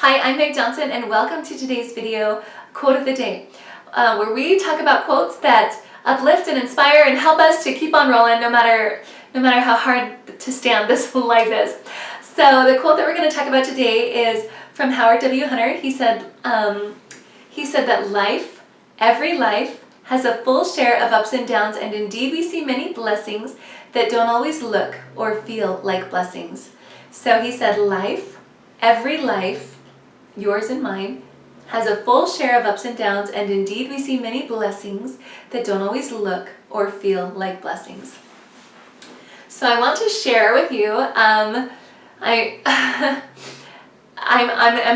Hi, I'm Meg Johnson and welcome to today's video, Quote of the Day, where we talk about quotes that uplift and inspire and help us to keep on rolling no matter how hard to stand this life is. So the quote that we're going to talk about today is from Howard W. Hunter. He said that life, every life, has a full share of ups and downs, and indeed we see many blessings that don't always look or feel like blessings. So he said life, every life, yours and mine, has a full share of ups and downs, and indeed we see many blessings that don't always look or feel like blessings. So I want to share with you, I'm in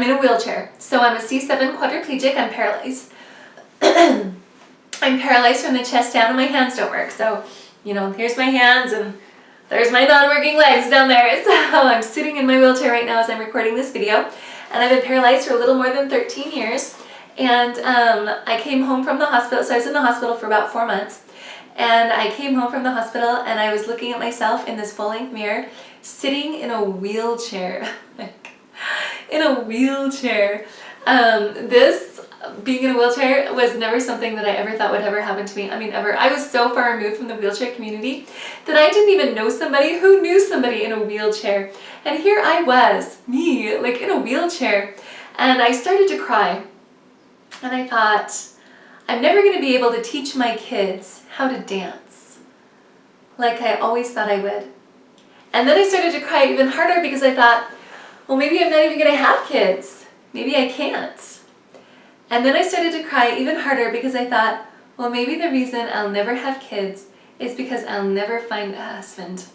a wheelchair. So I'm a C7 quadriplegic, I'm paralyzed. I'm paralyzed from the chest down and my hands don't work. So, here's my hands and there's my non-working legs down there. So I'm sitting in my wheelchair right now as I'm recording this video. And I've been paralyzed for a little more than 13 years. And I came home from the hospital. So I was in the hospital for about 4 months. And I came home from the hospital and I was looking at myself in this full-length mirror, sitting in a wheelchair. In a wheelchair. Being in a wheelchair was never something that I ever thought would ever happen to me. I mean, ever. I was so far removed from the wheelchair community that I didn't even know somebody who knew somebody in a wheelchair. And here I was, me, like in a wheelchair. And I started to cry. And I thought, I'm never going to be able to teach my kids how to dance like I always thought I would. And then I started to cry even harder because I thought, well, maybe I'm not even going to have kids. Maybe I can't. And then I started to cry even harder because I thought, well, maybe the reason I'll never have kids is because I'll never find a husband.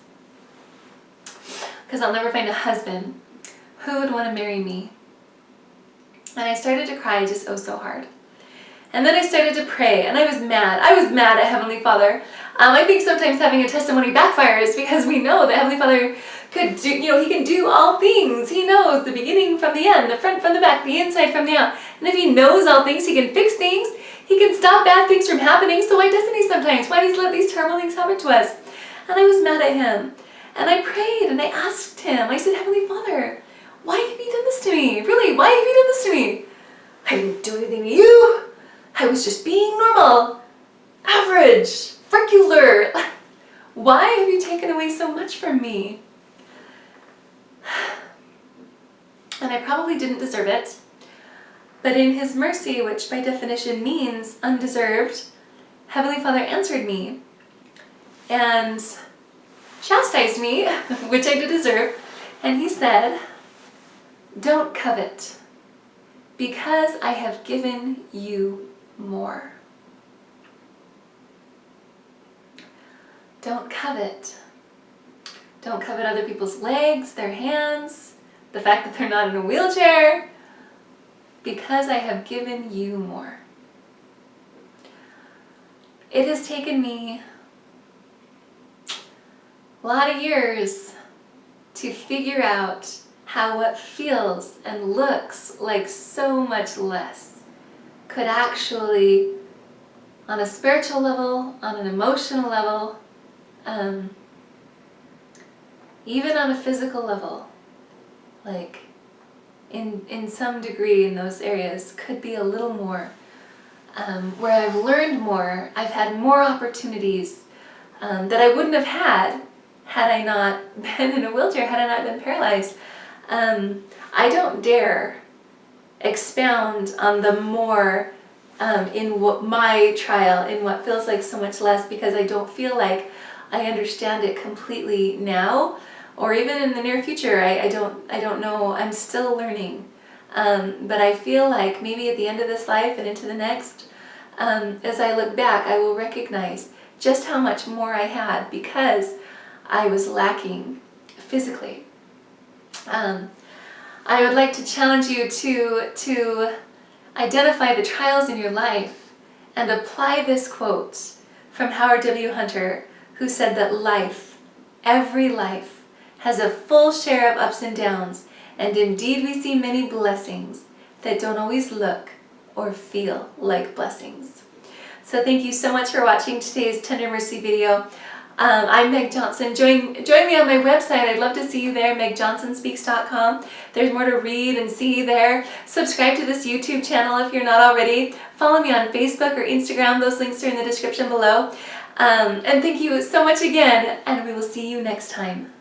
Because I'll never find a husband who would want to marry me. And I started to cry just so hard. And then I started to pray, and I was mad. I was mad at Heavenly Father. I think sometimes having a testimony backfires because we know that Heavenly Father could do, He can do all things. He knows the beginning from the end, the front from the back, the inside from the out. And if He knows all things, He can fix things. He can stop bad things from happening. So why doesn't He sometimes? Why does He let these terrible things happen to us? And I was mad at Him. And I prayed and I asked Him. I said, Heavenly Father, why have You done this to me? Really, why have You done this to me? I didn't do anything to you. I was just being normal, average, regular. Why have You taken away so much from me? And I probably didn't deserve it. But in His mercy, which by definition means undeserved, Heavenly Father answered me and chastised me, which I did deserve. And He said, don't covet, because I have given you more. Don't covet. Don't covet other people's legs, their hands, the fact that they're not in a wheelchair, because I have given you more. It has taken me a lot of years to figure out how what feels and looks like so much less could actually, on a spiritual level, on an emotional level, even on a physical level, like in some degree in those areas, could be a little more, where I've learned more, I've had more opportunities that I wouldn't have had I not been in a wheelchair, had I not been paralyzed. I don't dare expound on the more in what my trial, in what feels like so much less, because I don't feel like I understand it completely now, or even in the near future. I don't know. I'm still learning, but I feel like maybe at the end of this life and into the next, as I look back, I will recognize just how much more I had because I was lacking physically. I would like to challenge you to identify the trials in your life and apply this quote from Howard W. Hunter, who said that life, every life, has a full share of ups and downs, and indeed we see many blessings that don't always look or feel like blessings. So thank you so much for watching today's Tender Mercy video. I'm Meg Johnson. Join me on my website. I'd love to see you there, megjohnsonspeaks.com. There's more to read and see there. Subscribe to this YouTube channel if you're not already. Follow me on Facebook or Instagram. Those links are in the description below. And thank you so much again, and we will see you next time.